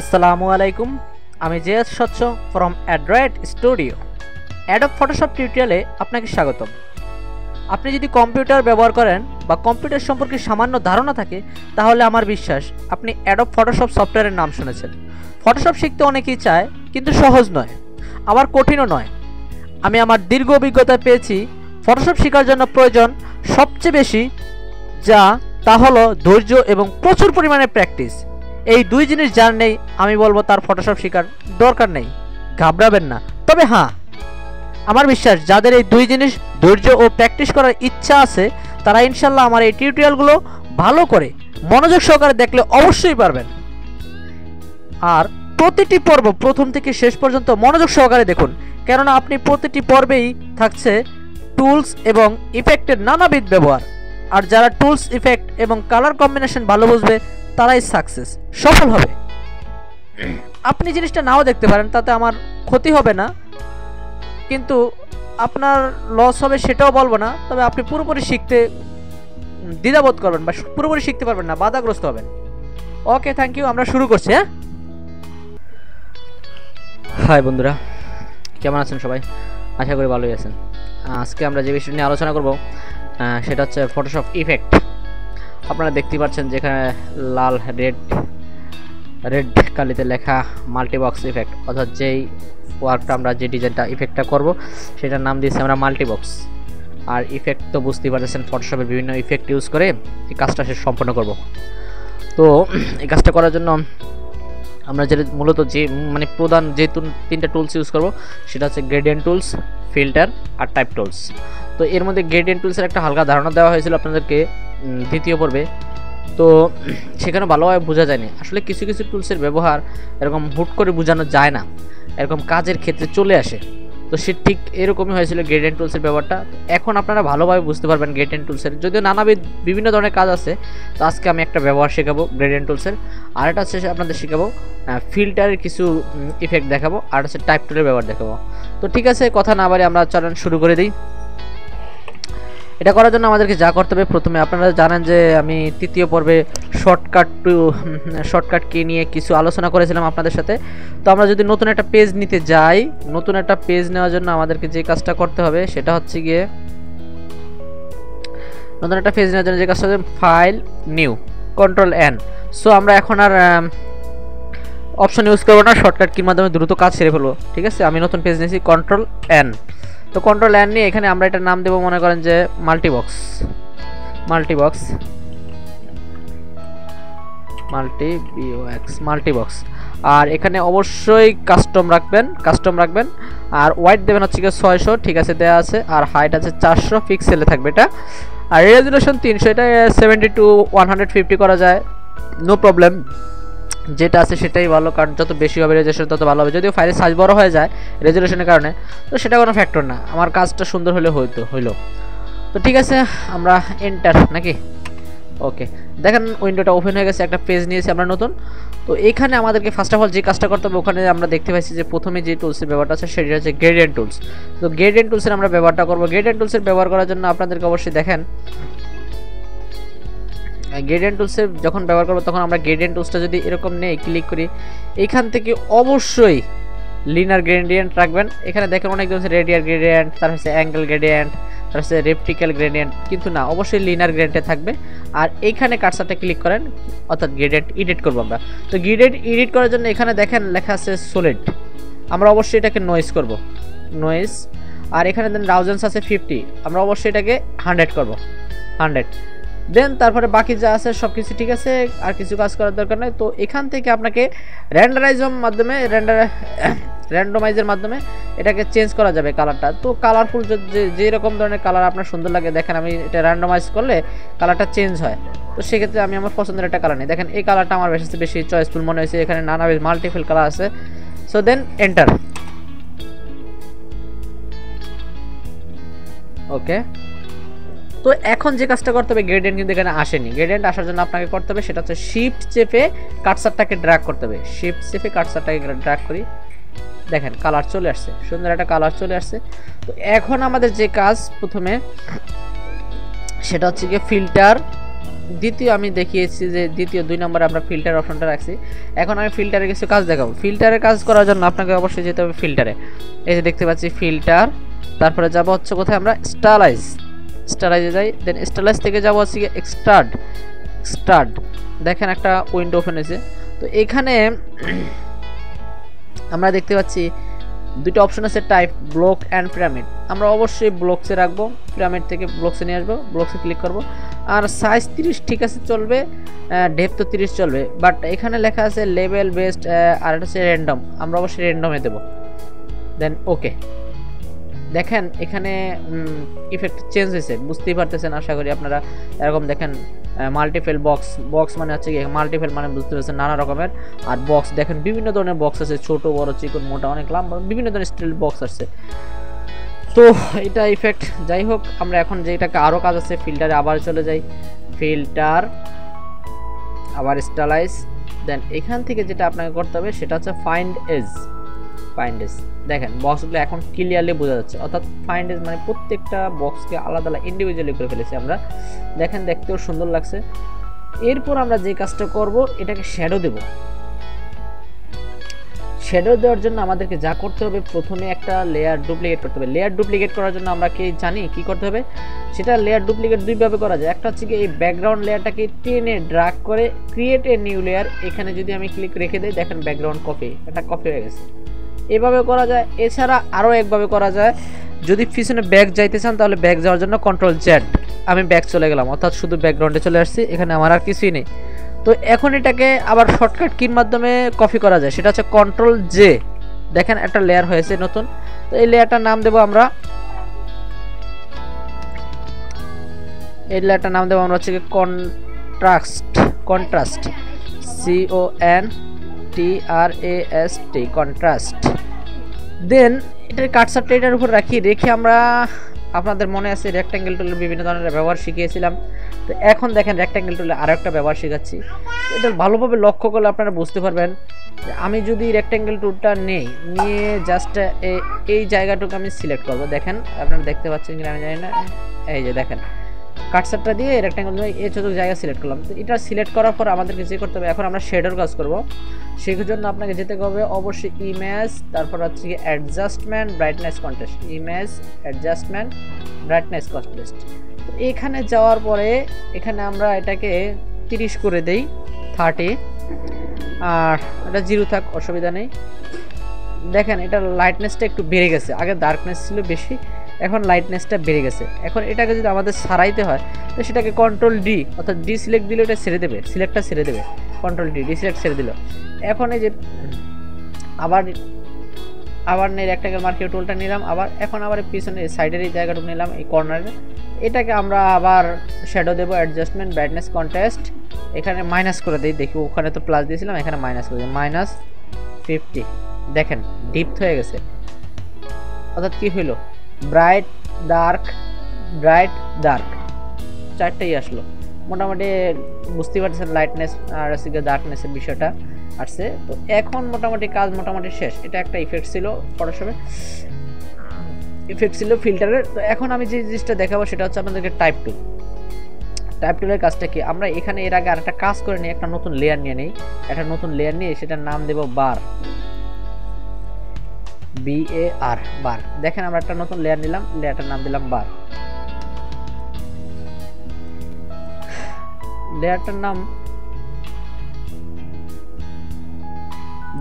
আসসালামু আলাইকুম, আমি জেএস স্বচ্ছ from Android studio. Adobe Photoshop টিউটোরিয়ালে আপনাকে স্বাগতম। আপনি যদি কম্পিউটার ব্যবহার করেন বা কম্পিউটার সম্পর্কে সামান্য ধারণা থাকে, তাহলে আমার বিশ্বাস আপনি অ্যাডোব ফটোশপ সফটওয়্যারের নাম শুনেছেন। ফটোশপ শিখতে অনেকেই চায়, কিন্তু সহজ নয়, আবার কঠিনও নয়। আমি আমার দীর্ঘ অভিজ্ঞতা পেয়েছি, ফটোশপ শেখার জন্য প্রয়োজন সবচেয়ে বেশি তা হলো ধৈর্য এবং প্রচুর পরিমাণে প্র্যাকটিস। এই দুই জিনিস যার নেই, আমি বলবো তার ফটোশপ শেখার দরকার নেই। ঘাবড়াবেন না। তবে হ্যাঁ, আমার বিশ্বাস যাদের এই দুই জিনিস ধৈর্য ও প্র্যাকটিস করার ইচ্ছা আছে, তারা ইনশাল্লাহ আমার এই টিউটোরিয়ালগুলো ভালো করে মনোযোগ সহকারে দেখলে অবশ্যই পারবেন। আর প্রতিটি পর্ব প্রথম থেকে শেষ পর্যন্ত মনোযোগ সহকারে দেখুন, কেননা আপনি প্রতিটি পর্বেই থাকছে টুলস এবং ইফেক্টের নানাবিধ ব্যবহার। আর যারা টুলস, ইফেক্ট এবং কালার কম্বিনেশন ভালো বুঝবে, তারাই সাকসেস সফল হবে। আপনি জিনিসটা নাও দেখতে পারেন, তাতে আমার ক্ষতি হবে না, কিন্তু আপনার লস হবে সেটাও বলবো না। তবে আপনি পুরোপুরি শিখতে দ্বিধাবোধ করবেন বা পুরোপুরি শিখতে পারবেন না, বাধাগ্রস্ত হবেন। ওকে, থ্যাংক ইউ। আমরা শুরু করছি। হাই বন্ধুরা, কেমন আছেন সবাই? আশা করি ভালোই আছেন। আজকে আমরা যে বিষয় নিয়ে আলোচনা করব সেটা হচ্ছে ফটোশপ ইফেক্ট। আপনারা দেখতে পাচ্ছেন যেখানে লাল রেড কালিতে লেখা মাল্টিবক্স ইফেক্ট, অর্থাৎ যেই ওয়ার্কটা আমরা যে ডিজাইনটা ইফেক্টটা করব সেটার নাম দিয়েছি আমরা মাল্টিবক্স। আর ইফেক্ট তো বুঝতেই পারছেন, ফটোশপের বিভিন্ন ইফেক্ট ইউজ করে এই কাজটা সম্পন্ন করব। তো এই কাজটা করার জন্য আমরা যেটা মূলত প্রধান যে তিনটা টুলস ইউজ করব সেটা হচ্ছে গ্রেডিয়েন্ট টুলস, ফিল্টার আর টাইপ টুলস। তো এর মধ্যে গ্রেডিয়েন্ট টুলসের একটা হালকা ধারণা দেওয়া হয়েছিল আপনাদেরকে দ্বিতীয় পর্বে, তো সেখানে ভালোভাবে বোঝা যায়নি। আসলে কিছু কিছু টুলসের ব্যবহার এরকম হুট করে বোঝানো যায় না, এরকম কাজের ক্ষেত্রে চলে আসে। তো সে ঠিক এরকমই হয়েছিল গ্রেডিয়েন্ট টুলসের ব্যবহারটা। এখন আপনারা ভালোভাবে বুঝতে পারবেন গ্রেডিয়েন্ট টুলসের, যদিও নানাবিধ বিভিন্ন ধরনের কাজ আছে। তো আজকে আমি একটা ব্যবহার শেখাবো গ্রেডিয়েন্ট টুলসের, আর এটা হচ্ছে আপনাদের শেখাবো ফিল্টারের কিছু ইফেক্ট দেখাবো, আর হচ্ছে টাইপ টুলের ব্যবহার দেখাবো। তো ঠিক আছে, কথা না বাড়ি আমরা চলেন শুরু করে দিই। এটা করার জন্য আমাদেরকে যা করতে হবে, প্রথমে আপনারা জানেন যে আমি তৃতীয় পর্বে শর্টকাট কি নিয়ে কিছু আলোচনা করেছিলাম আপনাদের সাথে। তো আমরা যদি নতুন একটা পেজ নিতে যাই, নতুন একটা পেজ নেওয়ার জন্য আমাদেরকে যে কাজটা করতে হবে সেটা হচ্ছে গিয়ে, নতুন একটা পেজ নেওয়ার জন্য যে কাজটা হচ্ছে ফাইল, নিউ, Ctrl+N। সো আমরা এখন আর অপশন ইউজ করবো না, শর্টকাট কির মাধ্যমে দ্রুত কাজ সেরে ফেলবো। ঠিক আছে, আমি নতুন পেজ নিয়েছি Ctrl+N। তো Ctrl+N নিয়ে এখানে আমরা এটার নাম দেবো, মনে করেন যে মাল্টিবক্স। আর এখানে অবশ্যই কাস্টম রাখবেন। আর ওয়াইড দেবেন হচ্ছে 600, ঠিক আছে, দেওয়া আছে। আর হাইট আছে 400 পিক্সেলে থাকবে এটা। আর রেজুলেশন 300, এটা 70 to 150 করা যায়, নো প্রবলেম। যেটা আছে সেটাই ভালো, কারণ যত বেশি হবে রেজুলেশন তত ভালো হবে। যদিও ফাইলের সাইজ বড় হয়ে যায় রেজুলেশনের কারণে, তো সেটা কোনো ফ্যাক্টর না, আমার কাজটা সুন্দর হলে হইলো। তো ঠিক আছে, আমরা এন্টার নাকি। ওকে, দেখেন উইন্ডোটা ওপেন হয়ে গেছে, একটা পেজ নিয়েছি আমরা নতুন। তো এখানে আমাদেরকে ফার্স্ট অফ অল যে কাজটা করতে হবে, ওখানে আমরা দেখতে পাচ্ছি যে প্রথমে যে টুলসের ব্যবহারটা আছে সেটা হচ্ছে গ্রেডিয়েন্ট টুলস। তো গ্রেডিয়েন্ট টুলসের আমরা ব্যবহারটা করবো। গ্রেডিয়েন্ট টুলসের ব্যবহার করার জন্য আপনাদেরকে অবশ্যই দেখেন, গ্রেডিয়েন্ট টুলসের যখন ব্যবহার করবো তখন আমরা গ্রেডিয়েন্ট টুলসটা যদি এরকম নেই, ক্লিক করি, এখান থেকে অবশ্যই লিনিয়ার গ্রেডিয়েন্ট রাখবেন। এখানে দেখেন অনেক ধরনের রেডিয়াল গ্রেডিয়েন্ট, তার হচ্ছে অ্যাঙ্গেল গ্রেডিয়েন্ট, তার হচ্ছে রেপটিক্যাল গ্রেডিয়েন্ট, কিন্তু না, অবশ্যই লিনিয়ার গ্রেডিয়েন্টে থাকবে। আর এইখানে কার্সারটা ক্লিক করেন, অর্থাৎ গ্রেডিয়েন্ট এডিট করবো আমরা। তো গ্রেডিয়েন্ট এডিট করার জন্য এখানে দেখেন লেখা আছে সলিড, আমরা অবশ্যই এটাকে নয়েজ করব, নয়েজ। আর এখানে দেন রাউজেন্স আছে 50, আমরা অবশ্যই এটাকে 100 করব, 100। দেন তারপরে বাকি যা আছে সব কিছু ঠিক আছে, আর কিছু কাজ করার দরকার নেই। তো এখান থেকে আপনাকে র্যান্ডমাইজের মাধ্যমে এটাকে চেঞ্জ করা যাবে কালারটা। তো কালারফুল যে রকম ধরনের কালার আপনার সুন্দর লাগে, দেখেন আমি এটা র্যান্ডমাইজ করলে কালারটা চেঞ্জ হয়। তো সেক্ষেত্রে আমি আমার পছন্দের একটা কালার নিই, দেখেন এই কালারটা আমার বেশি চয়েসফুল মনে হয়েছে। এখানে নানাবিধ মাল্টিপল কালার আছে। So then enter. ওকে, তো এখন যে কাজটা করতে হবে, গ্রেডিয়েন্ট কিন্তু এখানে আসেনি। গ্রেডিয়েন্ট আসার জন্য আপনাকে করতে হবে সেটা হচ্ছে শিফট চেপে কার্সারটাকে ড্র্যাগ করতে হবে। শিফট চেপে কার্সারটাকে ড্র্যাগ করি, দেখেন কালার চলে আসছে, সুন্দর একটা কালার চলে আসছে। তো এখন আমাদের যে কাজ প্রথমে সেটা হচ্ছে গিয়ে ফিল্টার, দ্বিতীয় আমি দেখিয়েছি যে দ্বিতীয় 2 নম্বরে আমরা ফিল্টার অপশনটা রাখছি। এখন আমি ফিল্টারে কিছু কাজ দেখাবো। ফিল্টারে কাজ করার জন্য আপনাকে অবশ্যই যেতে হবে ফিল্টারে। এই যে দেখতে পাচ্ছি ফিল্টার, তারপরে যাব হচ্ছে কোথায় আমরা স্টাইলাইজে যাই, দেন স্টাইলাইজ থেকে যাব হচ্ছে এক্সট্রাড। দেখেন একটা উইন্ডো ওপেন হয়েছে। তো এখানে আমরা দেখতে পাচ্ছি দুটো অপশন আছে, টাইপ ব্লক অ্যান্ড পিরামিড। আমরা অবশ্যই ব্লকসে রাখবো, পিরামিড থেকে ব্লকসে নিয়ে আসবো, ব্লকসে ক্লিক করব। আর সাইজ 30 ঠিক আছে চলবে, ডেপথ তো 30 চলবে, বাট এখানে লেখা আছে লেভেল বেসড, আর এটা হচ্ছে র্যান্ডম, আমরা অবশ্যই র্যান্ডমে দেবো। দেন ওকে। দেখেন এখানে ইফেক্ট চেঞ্জ হয়েছে, বুঝতেই পারতেছেন আশা করি আপনারা। এরকম দেখেন মাল্টিপল বক্স মানে হচ্ছে কি মাল্টিপল মানে বুঝতে পারছেন নানা রকমের। আর বক্স দেখেন বিভিন্ন ধরনের বক্স আছে, ছোট বড় চিকন মোটা অনেক লম্বা বিভিন্ন ধরনের স্টাইল বক্স আছে। তো এটা ইফেক্ট, যাই হোক আমরা এখন যেটাকে আরও কাজ আছে ফিল্টারে আবার চলে যাই, ফিল্টার আবার স্টাইলাইজ। দেন এখান থেকে যেটা আপনাকে করতে হবে সেটা হচ্ছে ফাইন্ড এজ। দেখেন বক্সগুলো এখন ক্লিয়ারলি বোঝা যাচ্ছে, অর্থাৎ ফাইন্ড এজ মানে প্রত্যেকটা বক্সকে আলাদা আলাদা ইন্ডিভিজুয়ালি করে ফেলেছি আমরা। দেখেন দেখতেও সুন্দর লাগছে। এরপর আমরা যে কাজটা করব, এটাকে শ্যাডো দেব। শ্যাডো দেওয়ার জন্য আমাদেরকে যা করতে হবে, প্রথমে একটা লেয়ার ডুপ্লিকেট করতে হবে। লেয়ার ডুপ্লিকেট করার জন্য আমরা কি জানি কি করতে হবে, সেটা লেয়ার ডুপ্লিকেট দুইভাবে করা যায়। একটা হচ্ছে কি এই ব্যাকগ্রাউন্ড লেয়ারটাকে টেনে ড্র্যাগ করে ক্রিয়েট এ নিউ লেয়ার, এখানে যদি আমি ক্লিক রেখে দিই দেখেন ব্যাকগ্রাউন্ড কপি, এটা কপি হয়ে গেছে। এভাবে করা যায়। এছাড়া আরও একভাবে করা যায়, যদি পিছনে ব্যাক যাইতে চান তাহলে ব্যাক যাওয়ার জন্য কন্ট্রোল জেড, আমি ব্যাক চলে গেলাম, অর্থাৎ শুধু ব্যাকগ্রাউন্ডে চলে আসছি, এখানে আমার আর কিছুই নেই। তো এখন এটাকে আবার শর্টকাট কির মাধ্যমে কপি করা যায়, সেটা হচ্ছে কন্ট্রোল জে। দেখেন একটা লেয়ার হয়েছে নতুন, তো এই লেয়ারটার নাম দেবো আমরা, হচ্ছে কন্ট্রাস্ট, CONTRAST, কন্ট্রাস্ট। দেন এটার কাটসারটা এটার উপর রেখে আমরা, আপনাদের মনে আছে রেক্ট্যাঙ্গেল টুলের বিভিন্ন ধরনের ব্যবহার শিখিয়েছিলাম। তো এখন দেখেন রেক্ট্যাঙ্গেল টুলে আরও একটা ব্যবহার শেখাচ্ছি। এটা ভালোভাবে লক্ষ্য করলে আপনারা বুঝতে পারবেন। আমি যদি রেক্ট্যাঙ্গেল টুলটা নিয়ে জাস্ট এই জায়গাটুকু আমি সিলেক্ট করব। দেখেন আপনারা দেখতে পাচ্ছেন কিনা আমি জানি না, এই যে দেখেন কাটসারটা দিয়ে রেক্ট্যাঙ্গেল এই ছোটো জায়গা সিলেক্ট করলাম। তো এটা সিলেক্ট করার পর আমাদেরকে যে করতে হবে, এখন আমরা শেডের কাজ করব। সেই জন্য আপনাকে যেতে হবে অবশ্যই ইমেজ, তারপর হচ্ছে কি adjustment, brightness contrast, image adjustment, brightness contrast. তো এখানে যাওয়ার পরে এখানে আমরা এটাকে 30 করে দেই, 30, আর এটা 0 থাক, অসুবিধা নেই। দেখেন এটা লাইটনেসটা একটু বেড়ে গেছে, আগে ডার্কনেস ছিল বেশি, এখন লাইটনেসটা বেড়ে গেছে। এখন এটাকে যদি আমাদের সারাইতে হয় তো সেটাকে কন্ট্রোল ডি, অর্থাৎ ডি সিলেক্ট দিলে এটা ছেড়ে দেবে, সিলেক্টটা ছেড়ে দেবে, কন্ট্রোল ডি সিলেক্ট ছেড়ে দিল। এখন এই যে আবার নেই রেক্ট্যাঙ্গেল মার্কিং টুলটা নিলাম, এখন আবার পিছনে সাইডের এই জায়গাটুকু নিলাম, এই কর্নারে। এটাকে আমরা আবার শ্যাডো দেবো, অ্যাডজাস্টমেন্ট, ব্রাইটনেস কন্ট্রাস্ট, এখানে মাইনাস করে দিই। দেখি ওখানে তো প্লাস দিয়েছিলাম, এখানে মাইনাস করে দিই, -50। দেখেন ডিপথ হয়ে গেছে, অর্থাৎ কি হইলো, ব্রাইট ডার্ক চারটাই আসলো। মোটামুটি বুঝতে পারছেন লাইটনেস আর ডার্কনেসের বিষয়টা আসছে। তো এখন মোটামুটি কাজ মোটামুটি শেষ। এটা একটা ইফেক্ট ছিল ফটোশপে, ইফেক্ট ছিল ফিল্টারের। তো এখন আমি যে জিনিসটা দেখাবো সেটা হচ্ছে আপনাদেরকে টাইপ টুলের কাজটা কি, আমরা এখানে এর আগে আরেকটা কাজ করে নিই, একটা নতুন লেয়ার নিয়ে নিই, একটা নতুন লেয়ার নিয়ে সেটার নাম দেব বার, BAR, বার। দেখেন আমরা একটা নতুন লেয়ার নিলাম, লেয়ারটার নাম দিলাম বার। লেয়ারটার নাম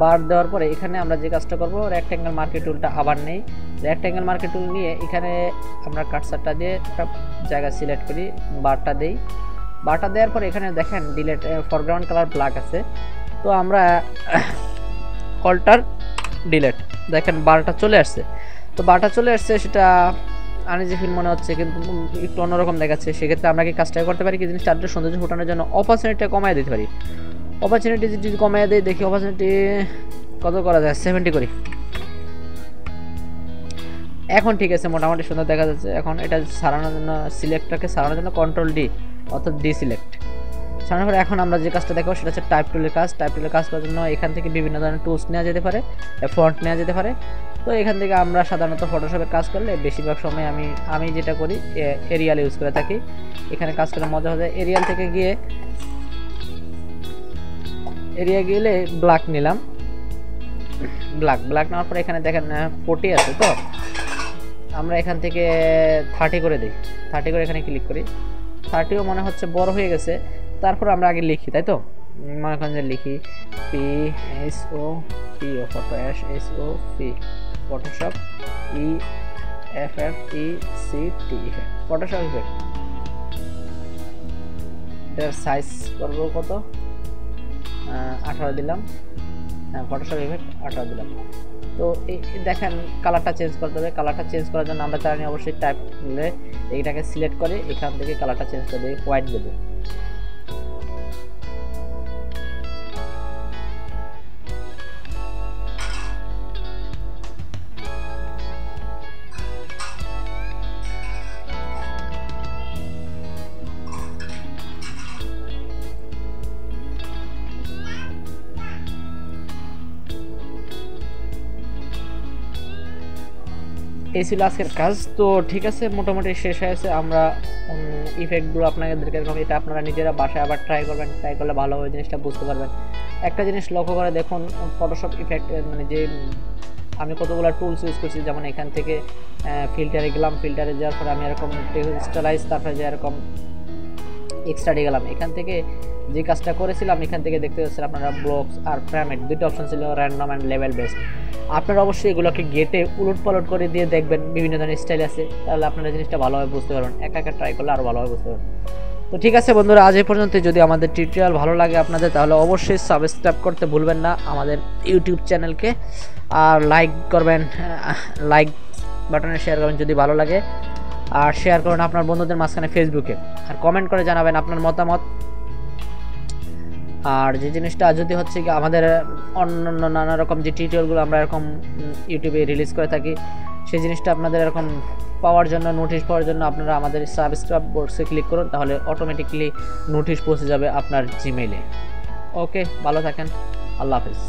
বার দেওয়ার পরে এখানে আমরা যে কাজটা করব, রেক্ট্যাঙ্গেল মার্কিং টুলটা আবার নেই, রেক্ট্যাঙ্গেল মার্কিং টুল নিয়ে এখানে আমরা কাটসারটা দিয়ে একটা জায়গা সিলেক্ট করি, বারটা দেই। বারটা দেওয়ার পরে এখানে দেখেন ডিলেট ফরগ্রাউন্ড কালার ব্ল্যাক আছে, তো আমরা অল্টার ডিলেট, দেখেন বারটা চলে আসছে। তো বারটা চলে আসছে, সেটা আনইজি ফিল মনে হচ্ছে, কিন্তু একটু অন্যরকম দেখাচ্ছে। সেক্ষেত্রে আমরা কি কাজটা করতে পারি, কি জিনিসটা আরও সৌন্দর্য ফোটানোর জন্য অপারচুনিটিটা কমায় দিতে পারি। অপারচুনিটি যদি কমায় দেয়, দেখি অপারচুনিটি কত করা যায়, 70 করি। এখন ঠিক আছে, মোটামুটি সুন্দর দেখা যাচ্ছে। এখন এটা সারানোর জন্য, সিলেক্টটাকে সারানোর জন্য কন্ট্রোল ডি, অর্থাৎ ডি সিলেক্ট, সাজানোর পরে এখন আমরা যে কাজটা দেখো সেটা হচ্ছে টাইপ টুলের কাজ। টাইপ টুলের কাজ করার জন্য এখান থেকে বিভিন্ন ধরনের টুলস নেওয়া যেতে পারে, ফন্ট নেওয়া যেতে পারে। তো এখান থেকে আমরা সাধারণত ফটোশপের কাজ করলে বেশিরভাগ সময় আমি যেটা করি এরিয়াল ইউজ করে থাকি। এখানে কাজ করে মজা হয়ে যায়। এরিয়াল থেকে গিয়ে গেলে ব্ল্যাক নিলাম, ব্ল্যাক নেওয়ার পরে এখানে দেখেন 40 আছে, তো আমরা এখান থেকে 30 করে দিই। 30 করে এখানে ক্লিক করি। 30ও মনে হচ্ছে বড় হয়ে গেছে। তারপর আমরা আগে লিখি, তাই তো মনে করেন যে লিখি PSOP Photoshop EFFECT Photoshop effect. এটার সাইজ করব কত, 18 দিলাম। হ্যাঁ, ফটোশপ ইফেক্ট 18 দিলাম। তো এই দেখেন কালারটা চেঞ্জ করতে হবে। কালারটা চেঞ্জ করার জন্য আমরা জানি অবশ্যই টাইপ করলে এইটাকে সিলেক্ট করে এখান থেকে কালারটা চেঞ্জ করে দিই, হোয়াইট দেবো। এই ছিল আজকের কাজ। তো ঠিক আছে, মোটামুটি শেষ হয়েছে। আমরা ইফেক্টগুলো আপনাদেরকে এরকম, এটা আপনারা নিজেরা বাসায় আবার ট্রাই করবেন। ট্রাই করলে ভালোভাবে জিনিসটা বুঝতে পারবেন। একটা জিনিস লক্ষ্য করে দেখুন, ফটোশপ ইফেক্ট মানে যে আমি কতগুলো টুলস ইউজ করছি। যেমন এখান থেকে ফিল্টারে গেলাম, ফিল্টারে যাওয়ার পরে আমি এরকম টেক্সচারাইজ, তারপরে যে এরকম এক্সট্রাডে গেলাম। এখান থেকে যে কাজটা করেছিলাম এখান থেকে দেখতে পাচ্ছেন আপনারা ব্লকস আর প্যারামিড দুটো অপশন ছিল, র্যান্ডম অ্যান্ড লেভেল বেসড। আপনারা অবশ্যই এগুলোকে গেটে উলট পালট করে দিয়ে দেখবেন, বিভিন্ন ধরনের স্টাইল আছে, তাহলে আপনারা জিনিসটা ভালোভাবে বুঝতে পারবেন। একা ট্রাই করলে আরও ভালোভাবে বুঝতে পারবেন। তো ঠিক আছে বন্ধুরা, আজ এই পর্যন্ত। যদি আমাদের টিউটোরিয়াল ভালো লাগে আপনাদের, তাহলে অবশ্যই সাবস্ক্রাইব করতে ভুলবেন না আমাদের ইউটিউব চ্যানেলকে। আর লাইক করবেন, লাইক বাটনে শেয়ার করবেন যদি ভালো লাগে। আর শেয়ার করুন আপনার বন্ধুদের মাঝখানে ফেসবুকে। আর কমেন্ট করে জানাবেন আপনার মতামত। আর যে জিনিসটা যদি হচ্ছে কি আমাদের অন্যান্য নানা রকম যে টিউটোরিয়ালগুলো আমরা এরকম ইউটিউবে রিলিজ করে থাকি, সেই জিনিসটা আপনাদের এরকম পাওয়ার জন্য, নোটিশ পাওয়ার জন্য আপনারা আমাদের সাবস্ক্রাইব বক্সে ক্লিক করুন, তাহলে অটোমেটিকলি নোটিশ পৌঁছে যাবে আপনার জিমেইলে। ওকে, ভালো থাকেন, আল্লাহ হাফেজ।